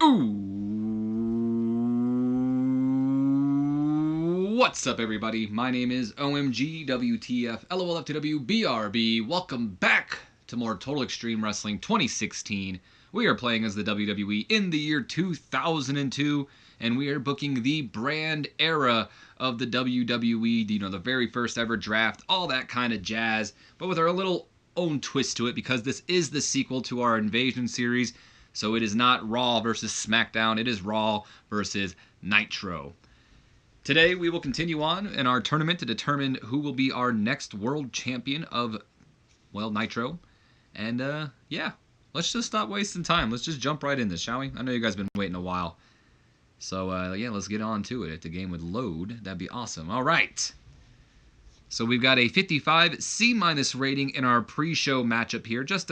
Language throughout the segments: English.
Ooh, what's up, everybody? My name is OMG WTF LOLFTW BRB. Welcome back to more Total Extreme Wrestling 2016. We are playing as the WWE in the year 2002, and we are booking the brand era of the WWE. You know, the very first ever draft, all that kind of jazz, but with our little own twist to it because this is the sequel to our Invasion series. So it is not Raw versus SmackDown, it is Raw versus Nitro. Today we will continue on in our tournament to determine who will be our next world champion of, well, Nitro. And yeah, let's just stop wasting time. Let's just jump right in this, shall we? I know you guys have been waiting a while. So yeah, let's get on to it. If the game would load, that'd be awesome. All right. So we've got a 55 C- rating in our pre-show matchup here. Just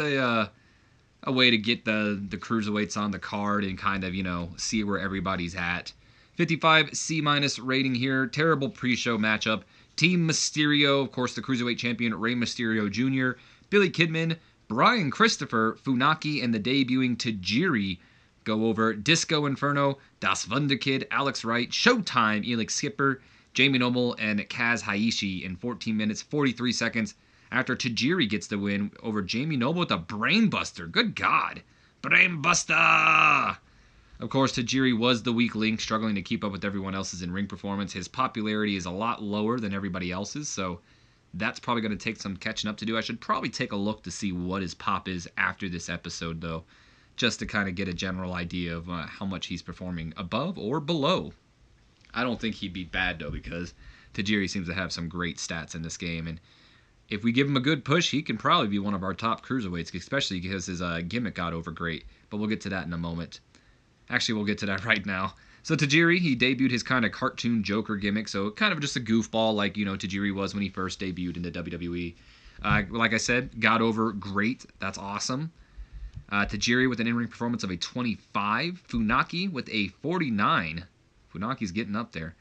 a way to get the cruiserweights on the card and kind of, you know, see where everybody's at. 55 C- rating here. Terrible pre-show matchup. Team Mysterio, of course, the cruiserweight champion Rey Mysterio Jr., Billy Kidman, Brian Christopher, Funaki, and the debuting Tajiri go over Disco Inferno, Das Wunderkid, Alex Wright, Showtime, Elix Skipper, Jamie Noble, and Kaz Haishi in 14 minutes, 43 seconds. After Tajiri gets the win over Jamie Noble with a Brainbuster. Good God. Brainbuster! Of course, Tajiri was the weak link, struggling to keep up with everyone else's in-ring performance. His popularity is a lot lower than everybody else's, so that's probably going to take some catching up to do. I should probably take a look to see what his pop is after this episode, though, just to kind of get a general idea of how much he's performing above or below. I don't think he'd be bad, though, because Tajiri seems to have some great stats in this game, and if we give him a good push, he can probably be one of our top cruiserweights, especially because his gimmick got over great. But we'll get to that in a moment. Actually, we'll get to that right now. So Tajiri, he debuted his kind of cartoon Joker gimmick, so kind of just a goofball like, you know, Tajiri was when he first debuted in the WWE. Like I said, got over great. That's awesome. Tajiri with an in-ring performance of a 25. Funaki with a 49. Funaki's getting up there.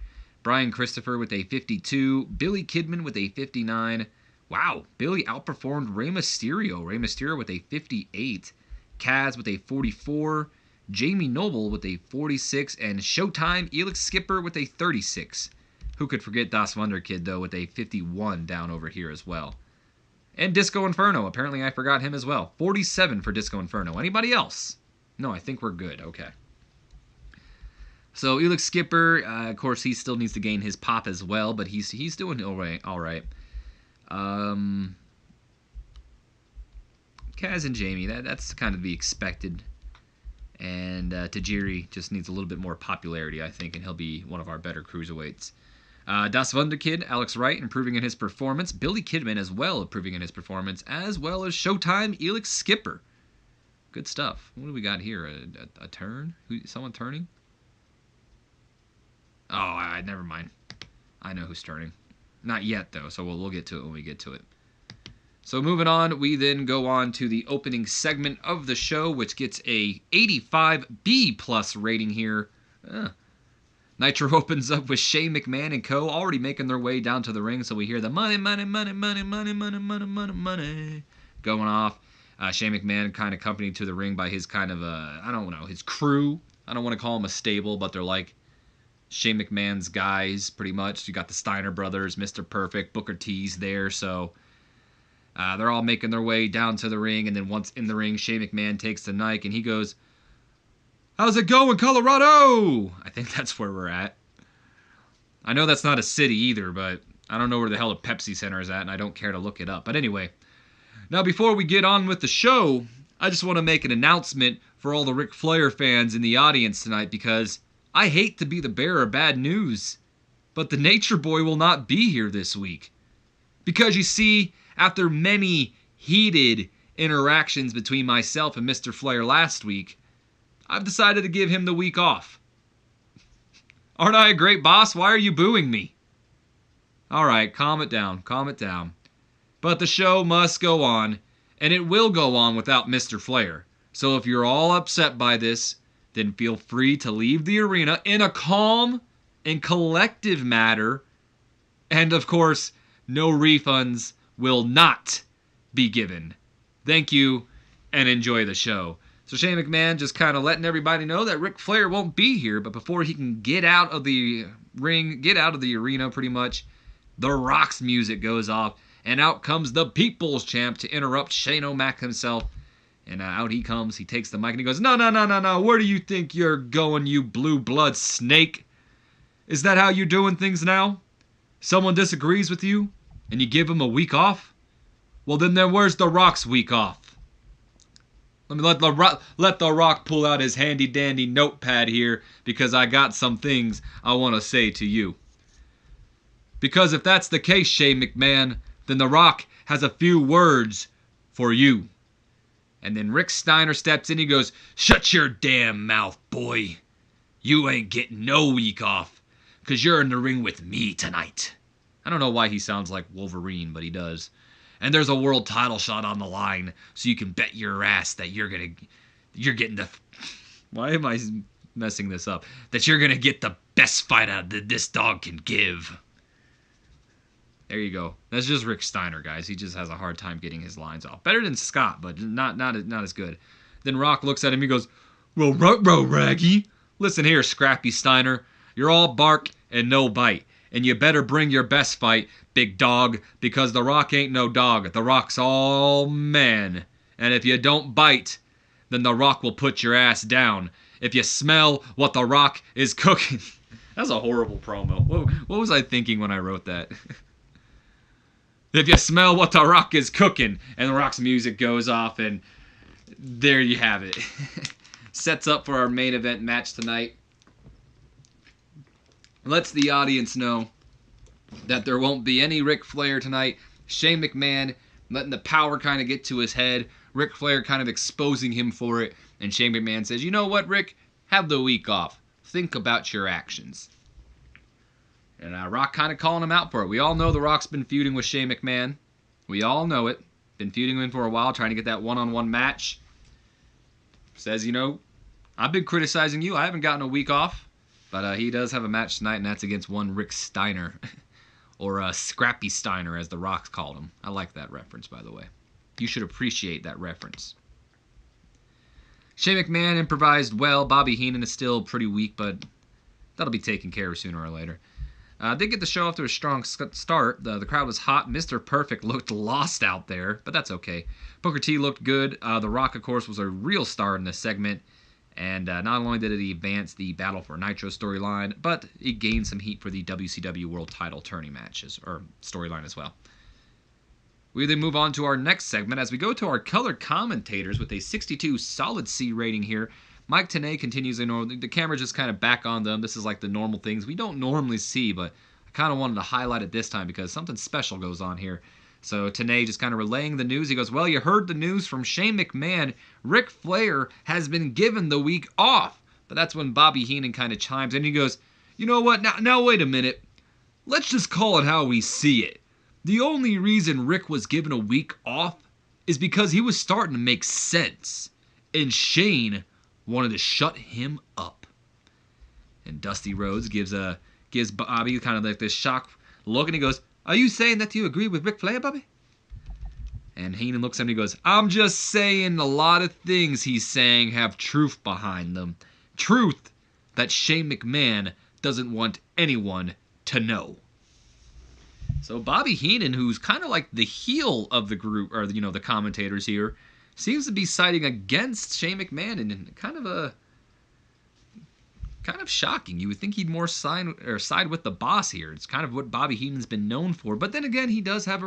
Brian Christopher with a 52. Billy Kidman with a 59. Wow, Billy outperformed Rey Mysterio. Rey Mysterio with a 58. Kaz with a 44. Jamie Noble with a 46. And Showtime, Elix Skipper with a 36. Who could forget Das Wunderkid, though, with a 51 down over here as well. And Disco Inferno. Apparently I forgot him as well. 47 for Disco Inferno. Anybody else? No, I think we're good. Okay. So Elix Skipper, of course, he still needs to gain his pop as well, but he's doing all right. Kaz and Jamie, that's kind of the expected. And Tajiri just needs a little bit more popularity, I think, and he'll be one of our better cruiserweights. Das Wunderkid, Alex Wright, improving in his performance. Billy Kidman as well, improving in his performance, as well as Showtime, Elix Skipper. Good stuff. What do we got here? A turn? Someone turning? Oh, never mind. I know who's turning. Not yet, though, so we'll get to it when we get to it. So moving on, we then go on to the opening segment of the show, which gets a 85 B+ rating here. Nitro opens up with Shane McMahon and co. already making their way down to the ring, so we hear the money, money, money, money, money, money, money, money, money going off. Shane McMahon kind of accompanied to the ring by his kind of, I don't know, his crew. I don't want to call them a stable, but they're like Shane McMahon's guys, pretty much. You got the Steiner brothers, Mr. Perfect, Booker T's there, so they're all making their way down to the ring, and then once in the ring, Shane McMahon takes the mic, and he goes, "How's it going, Colorado?" I think that's where we're at. I know that's not a city either, but I don't know where the hell the Pepsi Center is at, and I don't care to look it up. But anyway, now before we get on with the show, I just want to make an announcement for all the Ric Flair fans in the audience tonight, because I hate to be the bearer of bad news, but the Nature Boy will not be here this week. Because you see, after many heated interactions between myself and Mr. Flair last week, I've decided to give him the week off. Aren't I a great boss? Why are you booing me? Alright, calm it down, calm it down. But the show must go on, and it will go on without Mr. Flair. So if you're all upset by this, then feel free to leave the arena in a calm and collective manner. And of course, no refunds will not be given. Thank you, and enjoy the show. So Shane McMahon just kind of letting everybody know that Ric Flair won't be here, but before he can get out of the ring, get out of the arena pretty much, The Rock's music goes off, and out comes the People's Champ to interrupt Shane O'Mac himself. And out he comes, he takes the mic and he goes, No, where do you think you're going, you blue blood snake? Is that how you're doing things now? Someone disagrees with you, and you give him a week off? Well then where's The Rock's week off? Let the Rock pull out his handy-dandy notepad here, because I got some things I want to say to you. Because if that's the case, Shane McMahon, then The Rock has a few words for you. And then Rick Steiner steps in, he goes, Shut your damn mouth, boy. You ain't getting no week off, because you're in the ring with me tonight. I don't know why he sounds like Wolverine, but he does. And there's a world title shot on the line, so you can bet your ass that you're getting the... Why am I messing this up? That you're going to get the best fight out that this dog can give. There you go. That's just Rick Steiner, guys. He just has a hard time getting his lines off. Better than Scott, but not as good. Then Rock looks at him, he goes, Well, ruh-roh, Raggy. Listen here, Scrappy Steiner. You're all bark and no bite. And you better bring your best fight, big dog, because The Rock ain't no dog. The Rock's all man. And if you don't bite, then The Rock will put your ass down. If you smell what The Rock is cooking. That's a horrible promo. What was I thinking when I wrote that? If you smell what The Rock is cooking. And The Rock's music goes off, and there you have it. Sets up for our main event match tonight. Lets the audience know that there won't be any Ric Flair tonight. Shane McMahon letting the power kind of get to his head. Ric Flair kind of exposing him for it. And Shane McMahon says, You know what, Rick? Have the week off. Think about your actions. And Rock kind of calling him out for it. We all know The Rock's been feuding with Shane McMahon. We all know it. Been feuding with him for a while, trying to get that one-on-one match. Says, I've been criticizing you. I haven't gotten a week off. But he does have a match tonight, and that's against one Rick Steiner. Or Scrappy Steiner, as The Rock called him. I like that reference, by the way. You should appreciate that reference. Shane McMahon improvised well. Bobby Heenan is still pretty weak, but that'll be taken care of sooner or later. Did get the show off to a strong start. The crowd was hot. Mr. Perfect looked lost out there, but that's okay. Booker T looked good. The Rock, of course, was a real star in this segment. And not only did it advance the Battle for Nitro storyline, but it gained some heat for the WCW World Title tourney matches, or storyline as well. We then move on to our next segment as we go to our color commentators with a 62 solid C rating here. Mike Tenay continues, the camera's just kind of back on them. This is like the normal things we don't normally see, but I kind of wanted to highlight it this time because something special goes on here. So Tenay just kind of relaying the news. He goes, Well, you heard the news from Shane McMahon. Ric Flair has been given the week off. But that's when Bobby Heenan kind of chimes in. He goes, You know what? Now wait a minute. Let's just call it how we see it. The only reason Rick was given a week off is because he was starting to make sense. And Shane wanted to shut him up. And Dusty Rhodes gives Bobby kind of like this shock look, and he goes, Are you saying that you agree with Ric Flair, Bobby? And Heenan looks at him and he goes, I'm just saying a lot of things he's saying have truth behind them. Truth that Shane McMahon doesn't want anyone to know. So Bobby Heenan, who's kind of like the heel of the group, or the commentators here, seems to be siding against Shane McMahon in kind of shocking. You would think he'd more side with the boss here. It's kind of what Bobby Heenan's been known for. But then again, he does have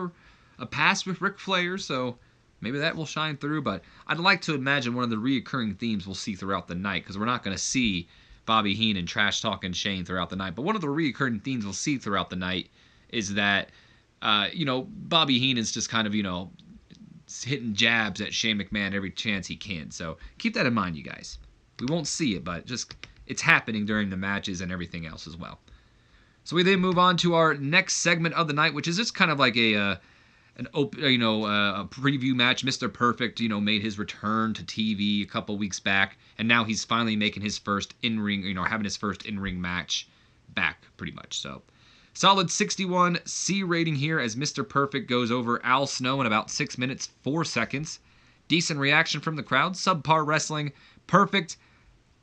a past with Ric Flair, so maybe that will shine through. But I'd like to imagine one of the reoccurring themes we'll see throughout the night, because we're not going to see Bobby Heenan trash-talking Shane throughout the night. But one of the reoccurring themes we'll see throughout the night is that, Bobby Heenan's just kind of, hitting jabs at Shane McMahon every chance he can. So keep that in mind, you guys. We won't see it, but just it's happening during the matches and everything else as well. So we then move on to our next segment of the night, which is just kind of like a preview match. Mr. Perfect, made his return to TV a couple weeks back, and now he's finally making his first in-ring, having his first in-ring match back, pretty much. So solid 61 C rating here as Mr. Perfect goes over Al Snow in about 6 minutes, 4 seconds. Decent reaction from the crowd. Subpar wrestling. Perfect.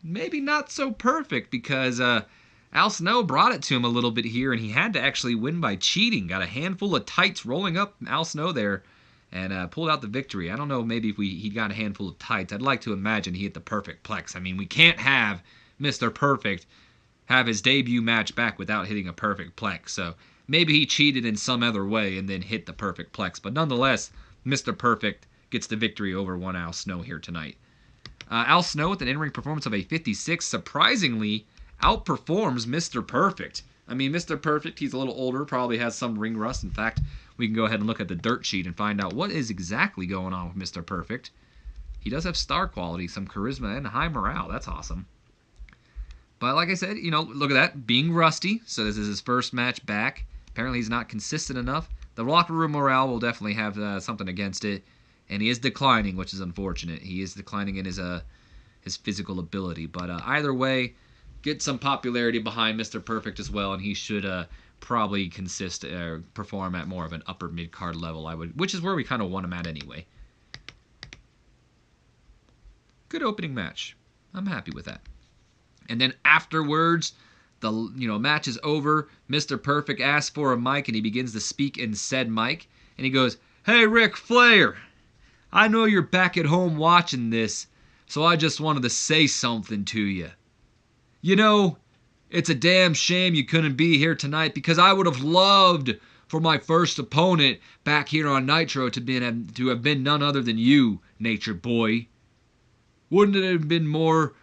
Maybe not so perfect because Al Snow brought it to him a little bit here, and he had to actually win by cheating. Got a handful of tights rolling up Al Snow there and pulled out the victory. I don't know, maybe if he got a handful of tights. I'd like to imagine he hit the perfect plex. I mean, we can't have Mr. Perfect have his debut match back without hitting a perfect plex. So maybe he cheated in some other way and then hit the perfect plex. But nonetheless, Mr. Perfect gets the victory over one Al Snow here tonight. Al Snow with an in-ring performance of a 56 surprisingly outperforms Mr. Perfect. I mean, Mr. Perfect, he's a little older, probably has some ring rust. In fact, we can go ahead and look at the dirt sheet and find out what is exactly going on with Mr. Perfect. He does have star quality, some charisma, and high morale. That's awesome. But like I said, you know, look at that, being rusty. So this is his first match back. Apparently he's not consistent enough. The locker room morale will definitely have something against it. And he is declining, which is unfortunate. He is declining in his physical ability. But either way, get some popularity behind Mr. Perfect as well, and he should probably perform at more of an upper mid-card level, which is where we kind of want him at anyway. Good opening match. I'm happy with that. And then afterwards, the match is over. Mr. Perfect asks for a mic, and he begins to speak in said mic. And he goes, "Hey, Ric Flair, I know you're back at home watching this, so I just wanted to say something to you. You know, it's a damn shame you couldn't be here tonight because I would have loved for my first opponent back here on Nitro to have been none other than you, Nature Boy. Wouldn't it have been more...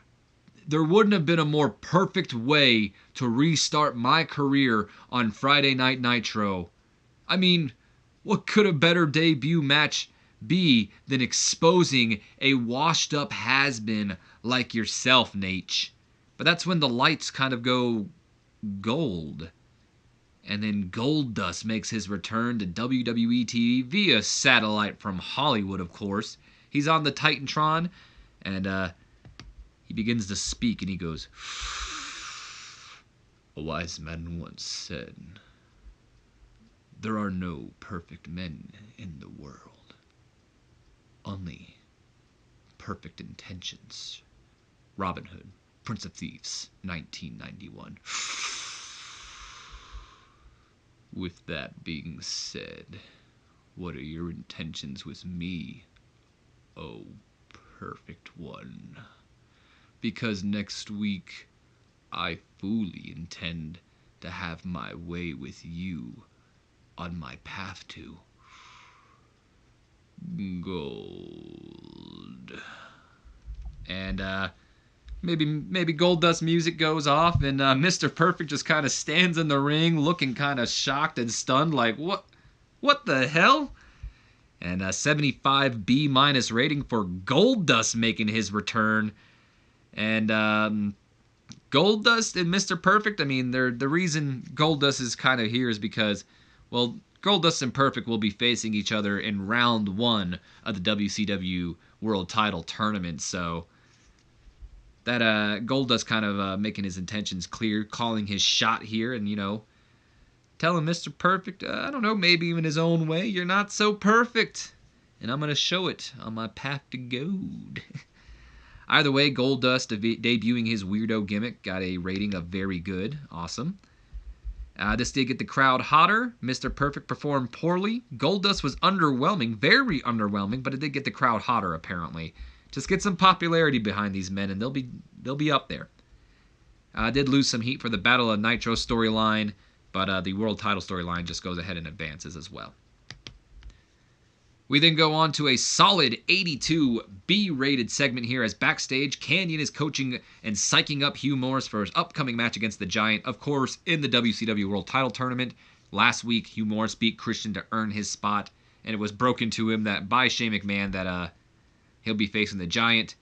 There wouldn't have been a more perfect way to restart my career on Friday Night Nitro. I mean, what could a better debut match be than exposing a washed-up has-been like yourself, Nate? But that's when the lights kind of go gold. And then Goldust makes his return to WWE TV via satellite from Hollywood, of course. He's on the Titantron, and he begins to speak, and he goes, "A wise man once said, there are no perfect men in the world, only perfect intentions. Robin Hood, Prince of Thieves, 1991. With that being said, what are your intentions with me, oh perfect one? Because next week, I fully intend to have my way with you on my path to gold." And maybe Goldust music goes off, and Mr. Perfect just kind of stands in the ring looking kind of shocked and stunned, like, what the hell? And a 75 B- rating for Goldust making his return. And Goldust and Mr. Perfect, I mean, the reason Goldust is kind of here is because, well, Goldust and Perfect will be facing each other in round 1 of the WCW World Title Tournament, so that Goldust kind of making his intentions clear, calling his shot here, and, telling Mr. Perfect, I don't know, maybe even his own way, you're not so perfect, and I'm going to show it on my path to gold. Either way, Goldust debuting his weirdo gimmick got a rating of very good. Awesome. This did get the crowd hotter. Mr. Perfect performed poorly. Goldust was underwhelming, very underwhelming, but it did get the crowd hotter, apparently. Just get some popularity behind these men, and they'll be up there. Did lose some heat for the Battle of Nitro storyline, but the World Title storyline just goes ahead and advances as well. We then go on to a solid 82 B-rated segment here as Backstage, Kanyon is coaching and psyching up Hugh Morrus for his upcoming match against the Giant, of course, in the WCW World Title Tournament. Last week, Hugh Morrus beat Christian to earn his spot, and it was broken to him that by Shane McMahon that he'll be facing the Giant.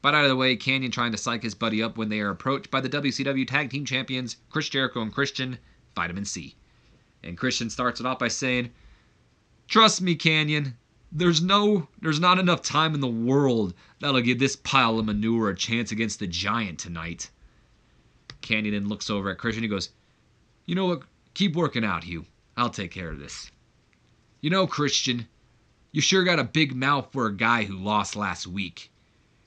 But out of the way, Kanyon trying to psych his buddy up when they are approached by the WCW Tag Team Champions, Chris Jericho and Christian, Vitamin C. And Christian starts it off by saying, "Trust me, Kanyon. There's not enough time in the world that'll give this pile of manure a chance against the Giant tonight." Kanyon then looks over at Christian and he goes, "You know what? Keep working out, Hugh. I'll take care of this. You know, Christian, You sure got a big mouth for a guy who lost last week.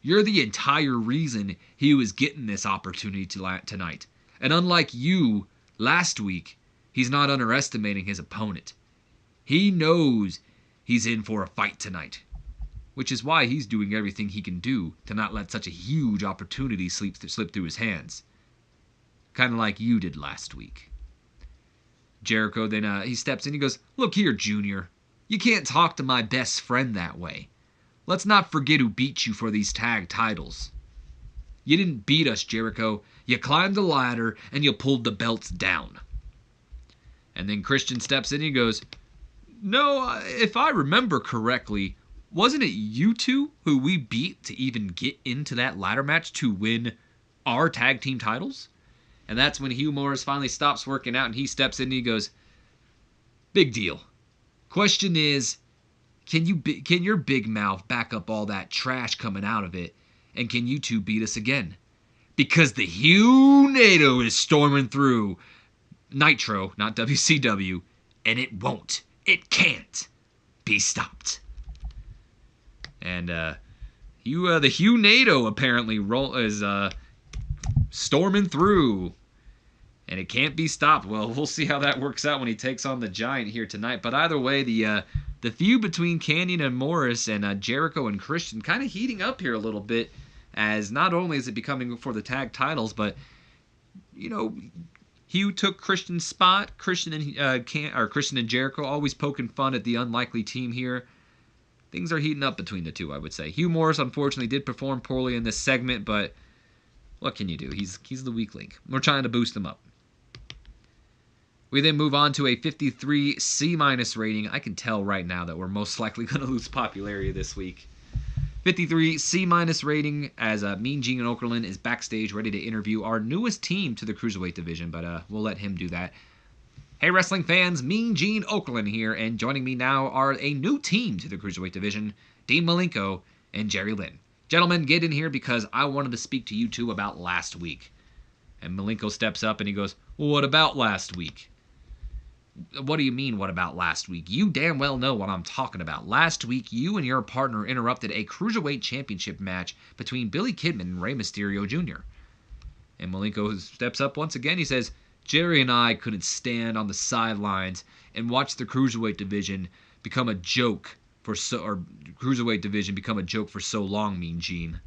You're the entire reason he was getting this opportunity tonight. And unlike you last week, he's not underestimating his opponent. He knows he's in for a fight tonight, which is why he's doing everything he can do to not let such a huge opportunity slip through his hands. Kind of like you did last week. Jericho then he steps in. He goes, "Look here, Junior. You can't talk to my best friend that way. Let's not forget who beat you for these tag titles. You didn't beat us, Jericho. You climbed the ladder and you pulled the belts down." And then Christian steps in and he goes, "No, if I remember correctly, wasn't it you two who we beat to even get into that ladder match to win our tag team titles?" And that's when Hugh Morrus finally stops working out and he steps in and he goes, "Big deal. Question is, can your big mouth back up all that trash coming out of it, and can you two beat us again? Because the Hugh NATO is storming through Nitro, not WCW, and it can't be stopped." And the Hugh NATO apparently is storming through, and it can't be stopped. Well, we'll see how that works out when he takes on the Giant here tonight. But either way, the feud between Canyon and Morrus and Jericho and Christian kind of heating up here a little bit, as not only is it becoming for the tag titles, but Hugh took Christian's spot. Christian and Jericho always poking fun at the unlikely team here. Things are heating up between the two, I would say. Hugh Morrus unfortunately did perform poorly in this segment, but what can you do? He's the weak link. We're trying to boost him up. We then move on to a 53 C- rating. I can tell right now that we're most likely going to lose popularity this week. 53 C- rating as Mean Gene Okerlund is backstage ready to interview our newest team to the Cruiserweight division, but we'll let him do that. Hey wrestling fans, Mean Gene Okerlund here, and joining me now are a new team to the Cruiserweight division, Dean Malenko and Jerry Lynn. Gentlemen, get in here because I wanted to speak to you two about last week. And Malenko steps up and he goes, "Well, what about last week?" "What do you mean, what about last week? You damn well know what I'm talking about. Last week, you and your partner interrupted a Cruiserweight Championship match between Billy Kidman and Rey Mysterio Jr. And Malenko steps up once again. He says, "Jerry and I couldn't stand on the sidelines and watch the Cruiserweight division become a joke Cruiserweight division become a joke for so long, Mean Gene."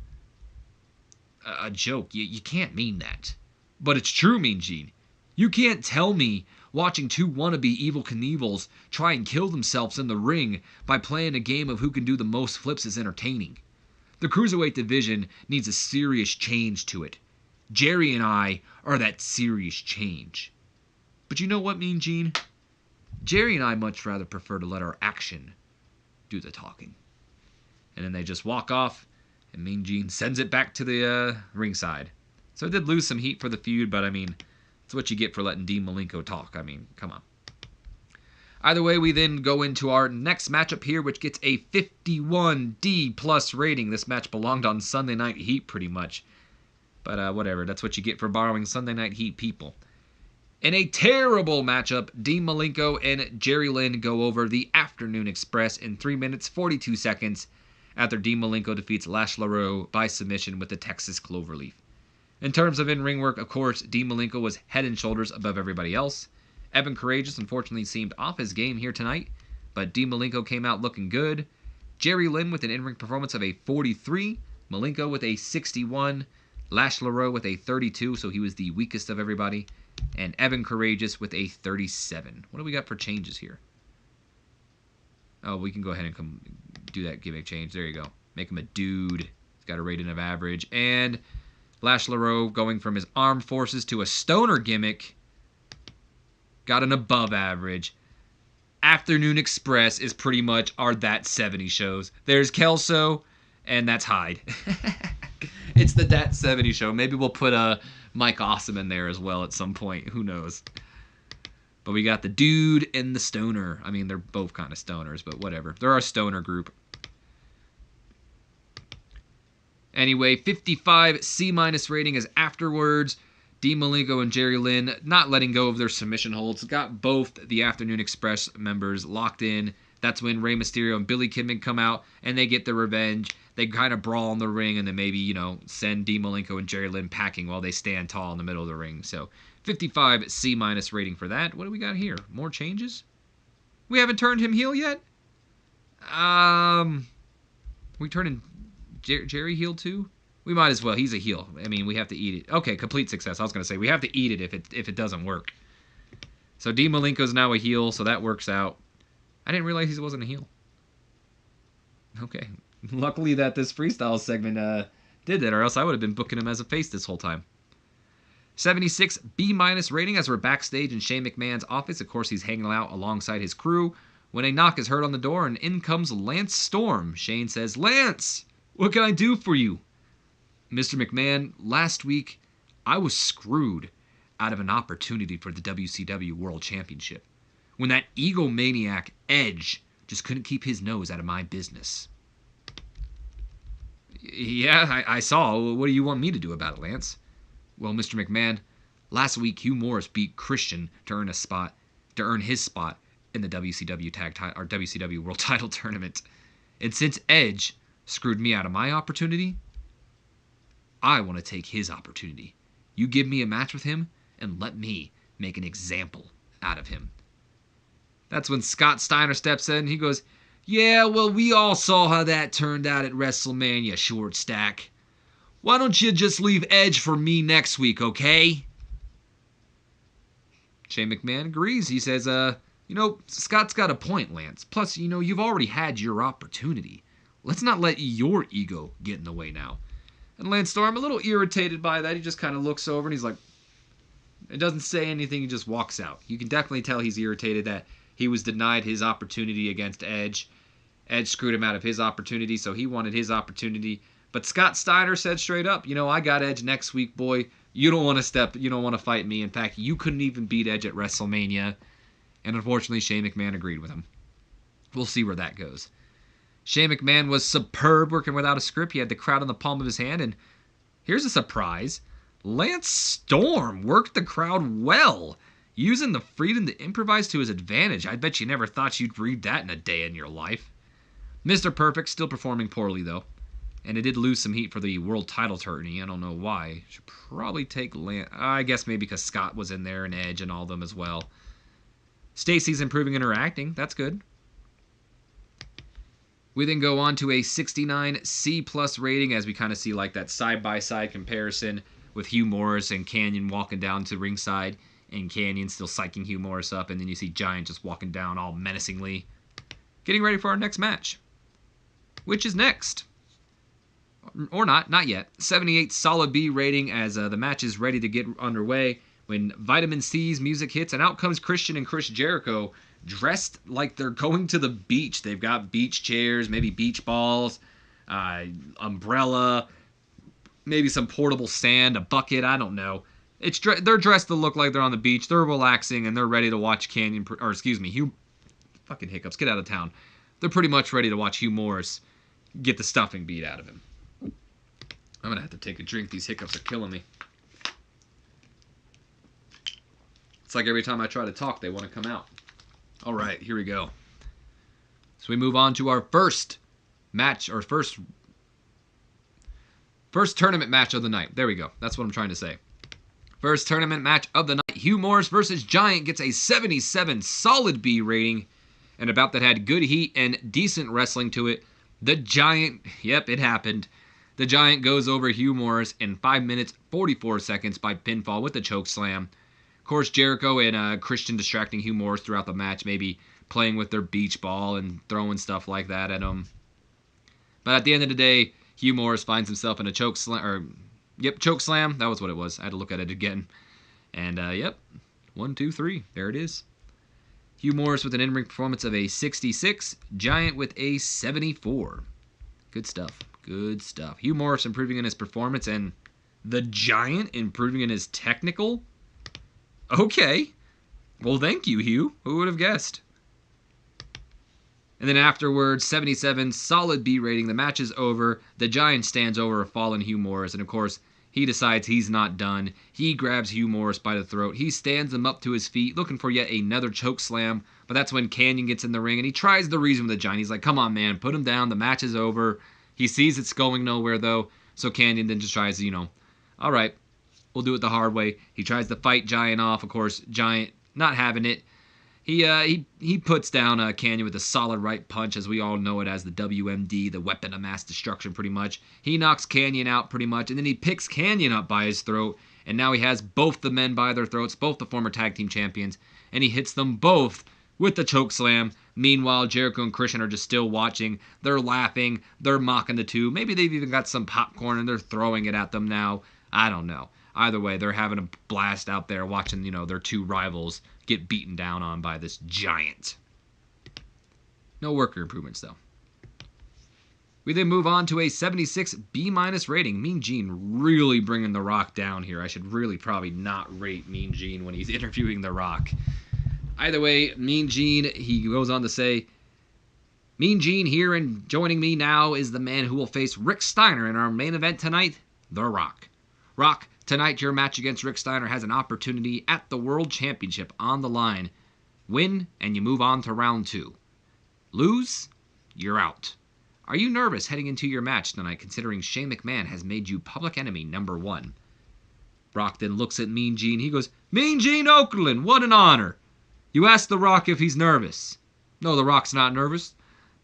A joke? You can't mean that. But it's true, Mean Gene. You can't tell me watching two wannabe Evel Knievels try and kill themselves in the ring by playing a game of who can do the most flips is entertaining. The Cruiserweight division needs a serious change to it. Jerry and I are that serious change. But you know what, Mean Gene? Jerry and I much rather prefer to let our action do the talking." And then they just walk off, and Mean Gene sends it back to the ringside. So it did lose some heat for the feud, but I mean, that's what you get for letting Dean Malenko talk. I mean, come on. Either way, we then go into our next matchup here, which gets a 51 D+ rating. This match belonged on Sunday Night Heat pretty much. But whatever, that's what you get for borrowing Sunday Night Heat people. In a terrible matchup, Dean Malenko and Jerry Lynn go over the Afternoon Express in 3 minutes 42 seconds after Dean Malenko defeats Lash LaRoe by submission with the Texas Cloverleaf. In terms of in-ring work, of course, Dean Malenko was head and shoulders above everybody else. Evan Courageous unfortunately seemed off his game here tonight, but Dean Malenko came out looking good. Jerry Lynn with an in-ring performance of a 43, Malenko with a 61, Lash LaRoe with a 32, so he was the weakest of everybody, and Evan Courageous with a 37. What do we got for changes here? Oh, we can go ahead and do that gimmick change. There you go. Make him a dude. He's got a rating of average. And Lash LaRoe going from his Armed Forces to a stoner gimmick. Got an above average. Afternoon Express is pretty much our That 70 shows. There's Kelso, and that's Hyde. It's the That 70 show. Maybe we'll put Mike Awesome in there as well at some point. Who knows? But we got the dude and the stoner. I mean, they're both kind of stoners, but whatever. They're our stoner group. Anyway, 55 C- rating is afterwards. Dean Malenko and Jerry Lynn not letting go of their submission holds. Got both the Afternoon Express members locked in. That's when Rey Mysterio and Billy Kidman come out, and they get their revenge. They kind of brawl in the ring, and then maybe, send Dean Malenko and Jerry Lynn packing while they stand tall in the middle of the ring. So, 55 C- rating for that. What do we got here? More changes? We haven't turned him heel yet? We turning Jerry heel too? We might as well. He's a heel. I mean, we have to eat it. Okay, complete success. I was going to say, we have to eat it if it doesn't work. So, Dean Malenko's now a heel, so that works out. I didn't realize he wasn't a heel. Okay. Luckily that this freestyle segment did that, or else I would have been booking him as a face this whole time. 76 B- rating as we're backstage in Shane McMahon's office. Of course, he's hanging out alongside his crew when a knock is heard on the door, and in comes Lance Storm. Shane says, "Lance, what can I do for you?" "Mr. McMahon, last week I was screwed out of an opportunity for the WCW World Championship when that egomaniac Edge just couldn't keep his nose out of my business." "Yeah, I saw. What do you want me to do about it, Lance?" "Well, Mr. McMahon, last week Hugh Morrus beat Christian to earn his spot in the WCW WCW World Title Tournament. And since Edge screwed me out of my opportunity, I want to take his opportunity. You give me a match with him and let me make an example out of him." That's when Scott Steiner steps in. He goes, "Yeah, well, we all saw how that turned out at WrestleMania, short stack. Why don't you just leave Edge for me next week, okay?" Shane McMahon agrees. He says, Scott's got a point, Lance. Plus, you've already had your opportunity. Let's not let your ego get in the way now." And Lance Storm, a little irritated by that, he just kind of looks over and he's like, it doesn't say anything, he just walks out. You can definitely tell he's irritated that he was denied his opportunity against Edge. Edge screwed him out of his opportunity, so he wanted his opportunity. But Scott Steiner said straight up, I got Edge next week, boy. You don't want to fight me. In fact, you couldn't even beat Edge at WrestleMania. And unfortunately, Shane McMahon agreed with him. We'll see where that goes. Shane McMahon was superb working without a script. He had the crowd in the palm of his hand, and here's a surprise. Lance Storm worked the crowd well, using the freedom to improvise to his advantage. I bet you never thought you'd read that in a day in your life. Mr. Perfect still performing poorly, though. And it did lose some heat for the world title tourney. I don't know why. Should probably take Lance. I guess maybe because Scott was in there and Edge and all of them as well. Stacy's improving in her acting. That's good. We then go on to a 69 C+ rating as we kind of see like that side-by-side comparison with Hugh Morrus and Canyon walking down to ringside, and Canyon still psyching Hugh Morrus up, and then you see Giant just walking down all menacingly. Getting ready for our next match. Which is next. Or not yet. 78 solid B rating as the match is ready to get underway when Vitamin C's music hits, and out comes Christian and Chris Jericho dressed like they're going to the beach. They've got beach chairs, maybe beach balls, umbrella, maybe some portable sand, a bucket, I don't know. They're dressed to look like they're on the beach. They're relaxing, and they're ready to watch Hugh... Fucking hiccups, get out of town. They're pretty much ready to watch Hugh Morrus get the stuffing beat out of him. I'm going to have to take a drink. These hiccups are killing me. It's like every time I try to talk, they want to come out. All right, here we go. So we move on to our first match, or first tournament match of the night. There we go. That's what I'm trying to say. First tournament match of the night. Hugh Morrus versus Giant gets a 77 solid B rating. And about that had good heat and decent wrestling to it. The Giant, yep, it happened. The Giant goes over Hugh Morrus in 5 minutes, 44 seconds by pinfall with a choke slam. Of course, Jericho and Christian distracting Hugh Morrus throughout the match, maybe playing with their beach ball and throwing stuff like that at him. But at the end of the day, Hugh Morrus finds himself in a choke slam. Choke slam. That was what it was. I had to look at it again. And, 1, 2, 3. There it is. Hugh Morrus with an in-ring performance of a 66. Giant with a 74. Good stuff. Good stuff. Hugh Morrus improving in his performance, and the Giant improving in his technical? Okay. Well, thank you, Hugh. Who would have guessed? And then afterwards, 77, solid B rating. The match is over. The Giant stands over a fallen Hugh Morrus, and of course, he decides he's not done. He grabs Hugh Morrus by the throat. He stands him up to his feet, looking for yet another choke slam. But that's when Kanyon gets in the ring, and he tries to reason with the Giant. He's like, come on, man, put him down. The match is over. He sees it's going nowhere, though. So Kanyon then just tries to, all right, we'll do it the hard way. He tries to fight Giant off. Of course, Giant not having it. He puts down Kanyon with a solid right punch, as we all know it as the WMD, the weapon of mass destruction, pretty much. He knocks Kanyon out, pretty much, and then he picks Kanyon up by his throat, and now he has both the men by their throats, both the former tag team champions, and he hits them both with the choke slam. Meanwhile, Jericho and Christian are just still watching. They're laughing. They're mocking the two. Maybe they've even got some popcorn and they're throwing it at them now. I don't know. Either way, they're having a blast out there watching, their two rivals get beaten down on by this Giant. No worker improvements, though. We then move on to a 76 B- rating. Mean Gene really bringing The Rock down here. I should really probably not rate Mean Gene when he's interviewing The Rock. Either way, Mean Gene, he goes on to say, Mean Gene here, and joining me now is the man who will face Rick Steiner in our main event tonight, The Rock. Rock, tonight your match against Rick Steiner has an opportunity at the World Championship on the line. Win, and you move on to round 2. Lose, you're out. Are you nervous heading into your match tonight, considering Shane McMahon has made you public enemy number 1? Rock then looks at Mean Gene. He goes, Mean Gene Okerlund, what an honor. You ask The Rock if he's nervous. No, The Rock's not nervous.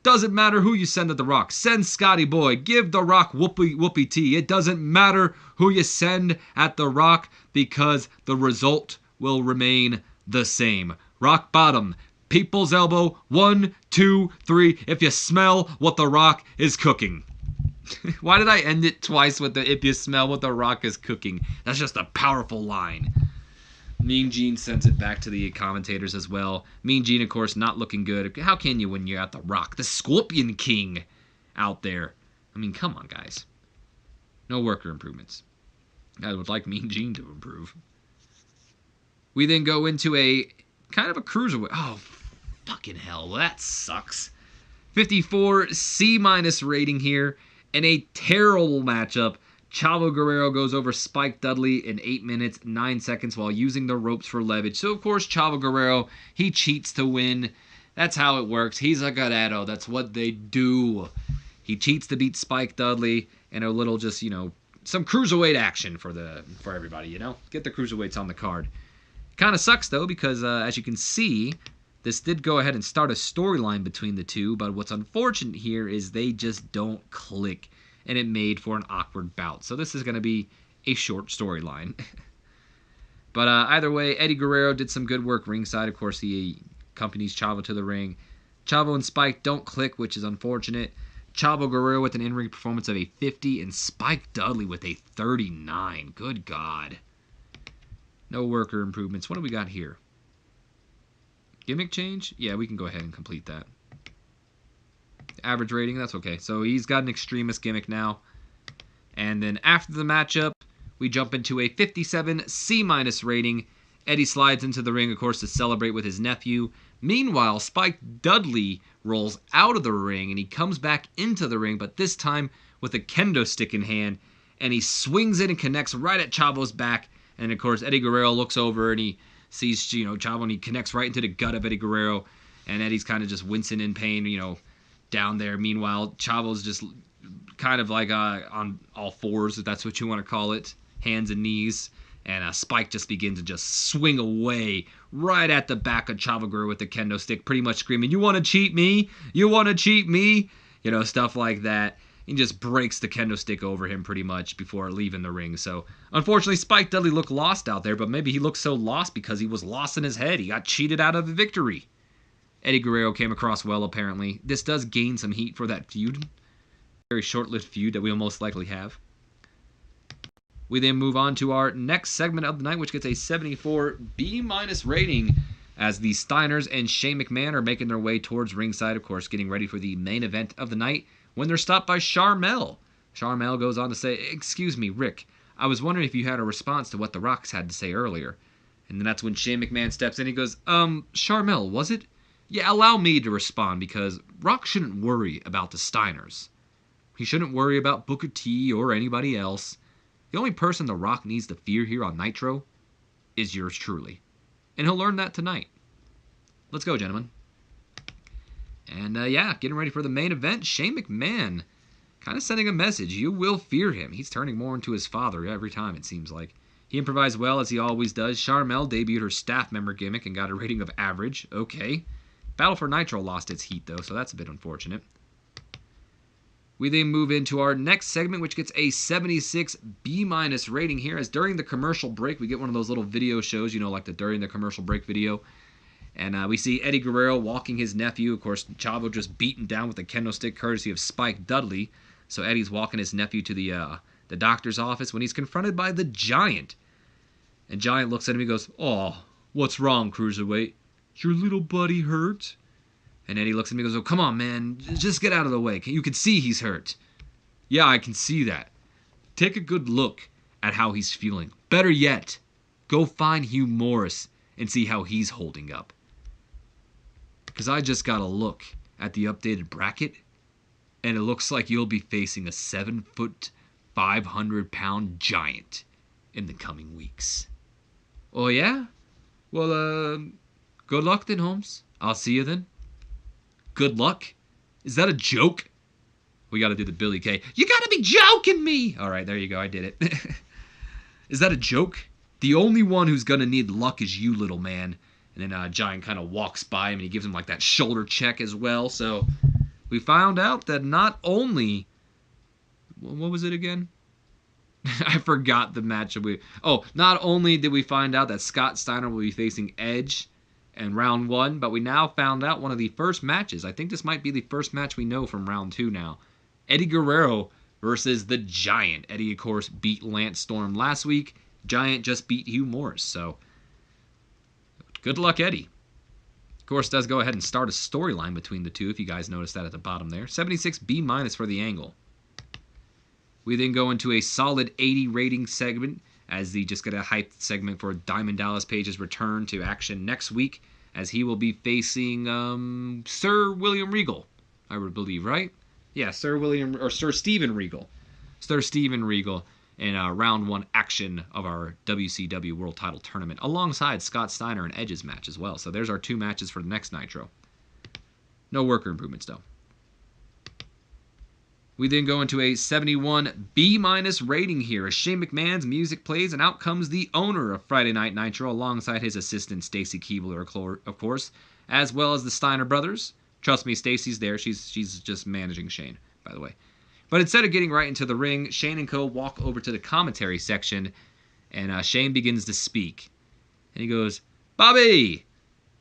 Doesn't matter who you send at The Rock. Send Scotty Boy. Give The Rock whoopee tea. It doesn't matter who you send at The Rock because the result will remain the same. Rock bottom. People's elbow. 1, 2, 3. If you smell what The Rock is cooking. Why did I end it twice with the if you smell what The Rock is cooking? That's just a powerful line. Mean Gene sends it back to the commentators as well. Mean Gene, of course, not looking good. How can you when you're at The Rock, the Scorpion King out there? I mean, come on, guys. No worker improvements. I would like Mean Gene to improve. We then go into a kind of a cruiserweight. Oh, fucking hell. That sucks. 54 C- rating here. And a terrible matchup. Chavo Guerrero goes over Spike Dudley in 8 minutes, 9 seconds while using the ropes for leverage. So, of course, Chavo Guerrero, he cheats to win. That's how it works. He's a Guerrero. That's what they do. He cheats to beat Spike Dudley and a little just, some cruiserweight action for everybody, Get the cruiserweights on the card. Kind of sucks, though, because as you can see, this did go ahead and start a storyline between the two, but what's unfortunate here is they just don't click. And it made for an awkward bout. So this is going to be a short storyline. But either way, Eddie Guerrero did some good work ringside. Of course, he accompanies Chavo to the ring. Chavo and Spike don't click, which is unfortunate. Chavo Guerrero with an in-ring performance of a 50, and Spike Dudley with a 39. Good God. No worker improvements. What do we got here? Gimmick change? Yeah, we can go ahead and complete that. Average rating, that's okay. So he's got an extremist gimmick now. And then after the matchup, we jump into a 57 C- rating. Eddie slides into the ring, of course, to celebrate with his nephew. Meanwhile, Spike Dudley rolls out of the ring, and he comes back into the ring, but this time with a kendo stick in hand, and he swings it and connects right at Chavo's back. And, of course, Eddie Guerrero looks over, and he sees, Chavo, and he connects right into the gut of Eddie Guerrero, and Eddie's kind of just wincing in pain, down there. Meanwhile, Chavo's just kind of like on all fours, if that's what you want to call it, hands and knees, and Spike just begins to just swing away right at the back of Chavo Guerrero with the kendo stick, pretty much screaming, "You want to cheat me? You want to cheat me?" Stuff like that. He just breaks the kendo stick over him pretty much before leaving the ring. So, unfortunately, Spike Dudley looked lost out there, but maybe he looked so lost because he was lost in his head. He got cheated out of the victory. Eddie Guerrero came across well, apparently. This does gain some heat for that feud. Very short-lived feud that we'll most likely have. We then move on to our next segment of the night, which gets a 74 B- rating, as the Steiners and Shane McMahon are making their way towards ringside, of course, getting ready for the main event of the night, when they're stopped by Sharmell. Sharmell goes on to say, "Excuse me, Rick, I was wondering if you had a response to what The Rock's had to say earlier." And then that's when Shane McMahon steps in. He goes, Sharmell, was it? Yeah, allow me to respond, because Rock shouldn't worry about the Steiners. He shouldn't worry about Booker T or anybody else. The only person The Rock needs to fear here on Nitro is yours truly. And he'll learn that tonight. let's go, gentlemen. And yeah, getting ready for the main event. Shane McMahon kind of sending a message. You will fear him. He's turning more into his father every time, it seems like. He improvised well, as he always does. Charmel debuted her staff member gimmick and got a rating of average. Okay. Battle for Nitro lost its heat, though, so that's a bit unfortunate. We then move into our next segment, which gets a 76 B- rating here, as during the commercial break, we get one of those little video shows, you know, like the during the commercial break video. And we see Eddie Guerrero walking his nephew. Of course, Chavo just beaten down with a kendo stick courtesy of Spike Dudley. So Eddie's walking his nephew to the doctor's office when he's confronted by the Giant. And Giant looks at him and goes, "Oh, what's wrong, Cruiserweight? Is your little buddy hurt?" And Eddie looks at me and goes, "Oh, come on, man. Just get out of the way. You can see he's hurt." "Yeah, I can see that. Take a good look at how he's feeling. Better yet, go find Hugh Morrus and see how he's holding up. Because I just got a look at the updated bracket, and it looks like you'll be facing a 7-foot, 500-pound giant in the coming weeks." "Oh, yeah? Well, good luck then, Holmes. I'll see you then." "Good luck? Is that a joke?" We got to do the Billy Kay. "You got to be joking me!" All right, there you go. I did it. "Is that a joke? The only one who's going to need luck is you, little man." And then Giant kind of walks by him, and he gives him like that shoulder check as well. So we found out that not only... What was it again? I forgot the match. Not only did we find out that Scott Steiner will be facing Edge in round 1, but we now found out one of the first matches. I think this might be the first match we know from round 2 now. Eddie Guerrero versus the Giant. Eddie, of course, beat Lance Storm last week. Giant just beat Hugh Morrus, so good luck, Eddie. Of course, does go ahead and start a storyline between the two, if you guys noticed that at the bottom there. 76 B- for the angle. We then go into a solid 80 rating segment, as the just get a hyped segment for Diamond Dallas Page's return to action next week, as he will be facing Sir William Regal, I would believe, right? Yeah, Sir Steven Regal. Sir Steven Regal in round 1 action of our WCW World Title Tournament, alongside Scott Steiner and Edge's match as well. So there's our 2 matches for the next Nitro. No worker improvements, though. We then go into a 71 B- rating here, as Shane McMahon's music plays, and out comes the owner of Friday Night Nitro, alongside his assistant Stacy Keibler, of course, as well as the Steiner brothers. Trust me, Stacy's there. She's just managing Shane, by the way. But instead of getting right into the ring, Shane and co. walk over to the commentary section, and Shane begins to speak. And he goes, Bobby,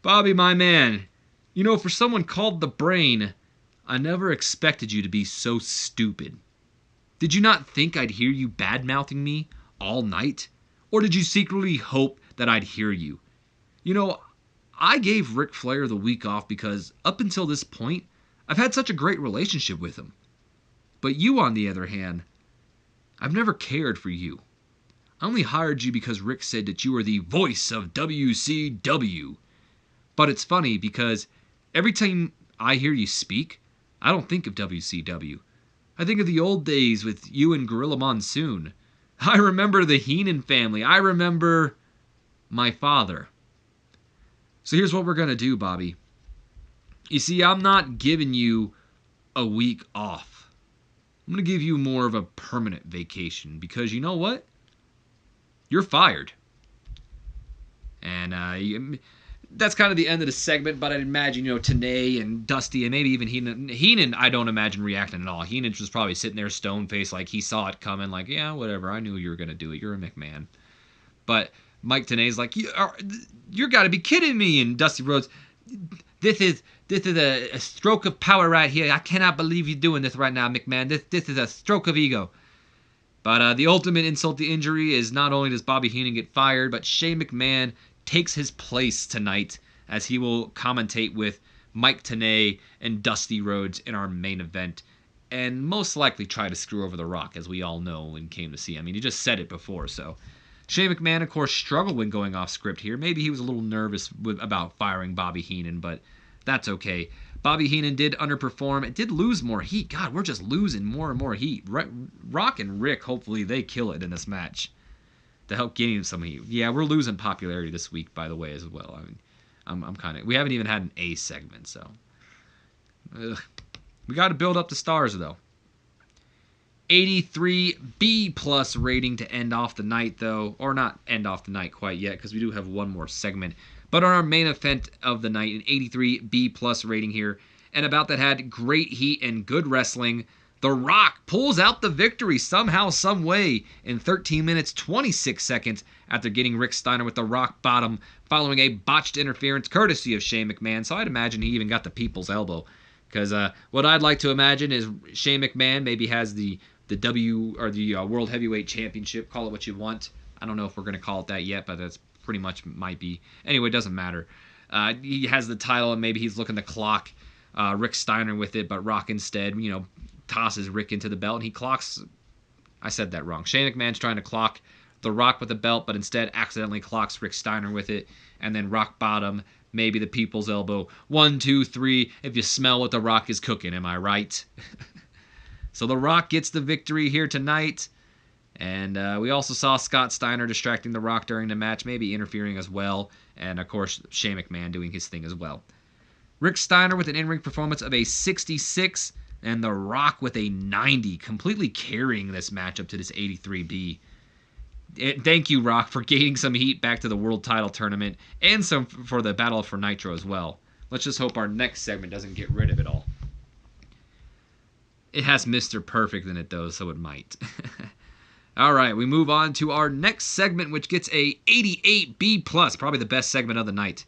my man, you know, for someone called the Brain, I never expected you to be so stupid. Did you not think I'd hear you bad-mouthing me all night? Or did you secretly hope that I'd hear you? You know, I gave Ric Flair the week off because up until this point, I've had such a great relationship with him. But you, on the other hand, I've never cared for you. I only hired you because Rick said that you were the voice of WCW. But it's funny because every time I hear you speak, I don't think of WCW. I think of the old days with you and Gorilla Monsoon. I remember the Heenan family. I remember my father. So here's what we're going to do, Bobby. You see, I'm not giving you a week off. I'm going to give you more of a permanent vacation because you know what? You're fired. And that's kind of the end of the segment, but I'd imagine, you know, Tenay and Dusty and maybe even Heenan, I don't imagine reacting at all. Heenan was probably sitting there stone-faced like he saw it coming, like, yeah, whatever, I knew you were going to do it. You're a McMahon. But Mike Tenay's like, you got to be kidding me. And Dusty Rhodes, this is a stroke of power right here. I cannot believe you're doing this right now, McMahon. This is a stroke of ego. But the ultimate insult to injury is not only does Bobby Heenan get fired, but Shane McMahon takes his place tonight as he will commentate with Mike Tenay and Dusty Rhodes in our main event, and most likely try to screw over The Rock, as we all know and came to see. I mean, he just said it before, so. Shane McMahon, of course, struggled when going off script here. Maybe he was a little nervous about firing Bobby Heenan, but that's okay. Bobby Heenan did underperform. It did lose more heat. God, we're just losing more and more heat. Rock and Rick, hopefully they kill it in this match to help gain some heat. Yeah, we're losing popularity this week, by the way, as well. I mean, I'm kind of. We haven't even had an A segment, so we got to build up the stars though. 83 B+ rating to end off the night though, or not end off the night quite yet because we do have one more segment. But on our main event of the night, an 83 B+ rating here, and about that had great heat and good wrestling. The Rock pulls out the victory somehow, some way, in 13 minutes, 26 seconds after getting Rick Steiner with the rock bottom following a botched interference courtesy of Shane McMahon. So I'd imagine he even got the people's elbow. Because what I'd like to imagine is Shane McMahon maybe has the W or the World Heavyweight Championship. Call it what you want. I don't know if we're going to call it that yet, but that's pretty much might be. Anyway, it doesn't matter. He has the title, and maybe he's looking to clock Rick Steiner with it, but Rock instead, tosses Rick into the belt, and he clocks... I said that wrong. Shane McMahon's trying to clock The Rock with the belt, but instead accidentally clocks Rick Steiner with it, and then rock bottom, maybe the people's elbow. 1, 2, 3, if you smell what The Rock is cooking, am I right? So The Rock gets the victory here tonight, and we also saw Scott Steiner distracting The Rock during the match, maybe interfering as well, and of course Shane McMahon doing his thing as well. Rick Steiner with an in-ring performance of a 66, and The Rock with a 90, completely carrying this matchup to this 83B. Thank you, Rock, for gaining some heat back to the World Title Tournament, and some for the Battle for Nitro as well. Let's just hope our next segment doesn't get rid of it all. It has Mr. Perfect in it, though, so it might. All right, we move on to our next segment, which gets a 88B+, probably the best segment of the night.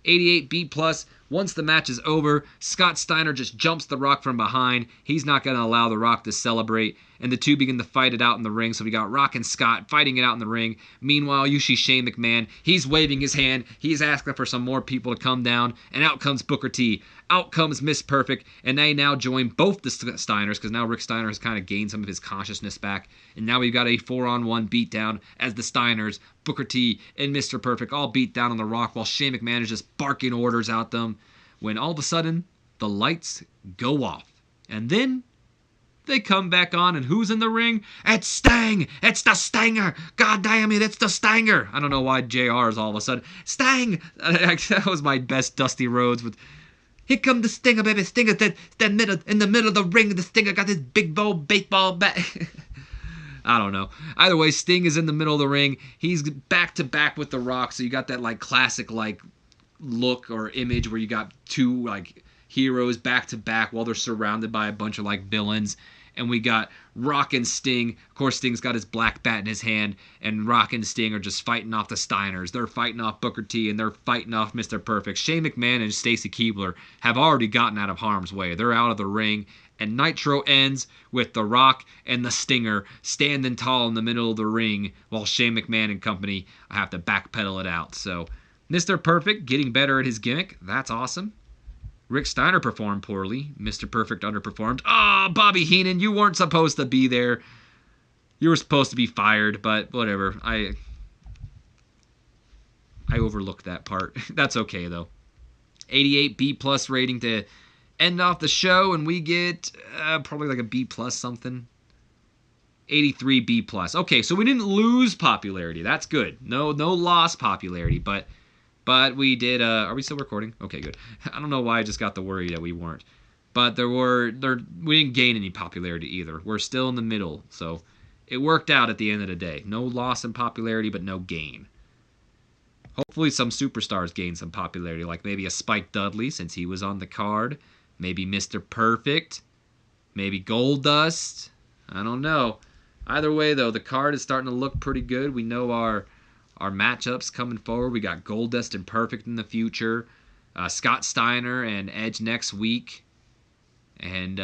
88B+. Once the match is over, Scott Steiner just jumps The Rock from behind. He's not going to allow The Rock to celebrate, and the two begin to fight it out in the ring. So we got Rock and Scott fighting it out in the ring. Meanwhile, you see Shane McMahon. He's waving his hand. He's asking for some more people to come down, and out comes Booker T. Out comes Miss Perfect, and they now join both the Steiners, because now Rick Steiner has kind of gained some of his consciousness back, and now we've got a 4-on-1 beatdown as the Steiners, Booker T, and Mr. Perfect all beat down on The Rock while Shane McMahon is just barking orders at them, when all of a sudden, the lights go off. And then, they come back on, and who's in the ring? It's Sting! It's the Stinger! God damn it, it's the Stinger! I don't know why JR is all of a sudden, Sting! That was my best Dusty Rhodes with... Here come the Stinger, baby. Stinger in the middle of the ring. The Stinger got his big baseball bat. I don't know. Either way, Sting is in the middle of the ring. He's back to back with The Rock, so you got that classic look or image where you got two heroes back to back while they're surrounded by a bunch of villains. And we got Rock and Sting. Of course, Sting's got his black bat in his hand, and Rock and Sting are just fighting off the Steiners. They're fighting off Booker T, and they're fighting off Mr. Perfect. Shane McMahon and Stacy Keibler have already gotten out of harm's way. They're out of the ring, and Nitro ends with The Rock and the Stinger standing tall in the middle of the ring while Shane McMahon and company have to backpedal it out. So, Mr. Perfect getting better at his gimmick. That's awesome. Rick Steiner performed poorly. Mr. Perfect underperformed. Bobby Heenan, you weren't supposed to be there. You were supposed to be fired, but whatever. I overlooked that part. That's okay, though. 88B+ rating to end off the show, and we get probably a B+ something. 83B+. Okay, so we didn't lose popularity. That's good. No lost popularity, but we did, are we still recording? Okay, good. I don't know why I just got the worry that we weren't. But we didn't gain any popularity either. We're still in the middle, so it worked out at the end of the day. No loss in popularity, but no gain. Hopefully some superstars gain some popularity, like maybe a Spike Dudley, since he was on the card. Maybe Mr. Perfect. Maybe Goldust. I don't know. Either way, though, the card is starting to look pretty good. We know our matchups coming forward. We got Goldust and Perfect in the future. Scott Steiner and Edge next week. And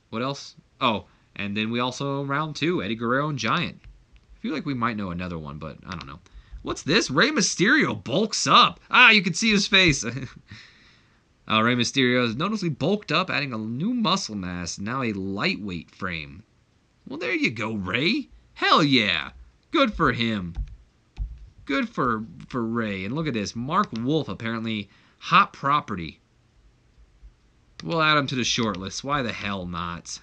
what else? Oh, and then we also round 2, Eddie Guerrero and Giant. I feel like we might know another one, but I don't know. What's this? Rey Mysterio bulks up. You can see his face. Rey Mysterio is noticeably bulked up, adding a new muscle mass, now a lightweight frame. Well, there you go, Rey. Hell yeah. Good for him. Good for Rey. And look at this. Mark Wolf, apparently hot property. We'll add him to the short list. Why the hell not?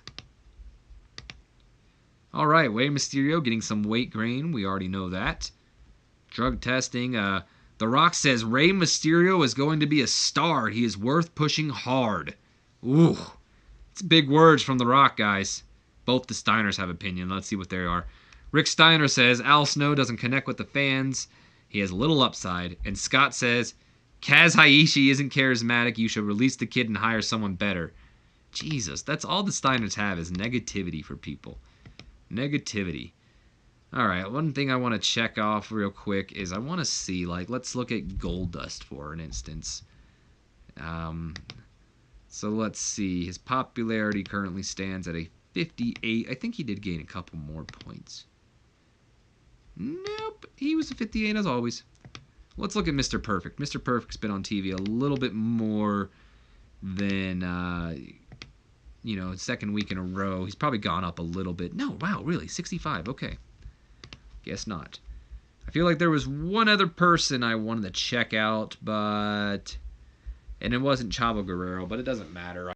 All right, Rey Mysterio getting some weight gain. We already know that. Drug testing. The The Rock says Rey Mysterio is going to be a star. He is worth pushing hard. Ooh. It's big words from The Rock, guys. Both the Steiners have opinion. Let's see what they are. Rick Steiner says Al Snow doesn't connect with the fans. He has a little upside. And Scott says Kaz Hayashi isn't charismatic. You should release the kid and hire someone better. Jesus, that's all the Steiners have is negativity for people. Negativity. All right, one thing I want to check off real quick is I want to see, like, let's look at Goldust for an instance. So let's see. His popularity currently stands at a 58. I think he did gain a couple more points. Nope, he was a 58 as always. Let's look at Mr. Perfect. Mr. Perfect's been on TV a little bit more than, second week in a row. He's probably gone up a little bit. No, wow, really? 65, okay. Guess not. I feel like there was one other person I wanted to check out, and it wasn't Chavo Guerrero, but it doesn't matter.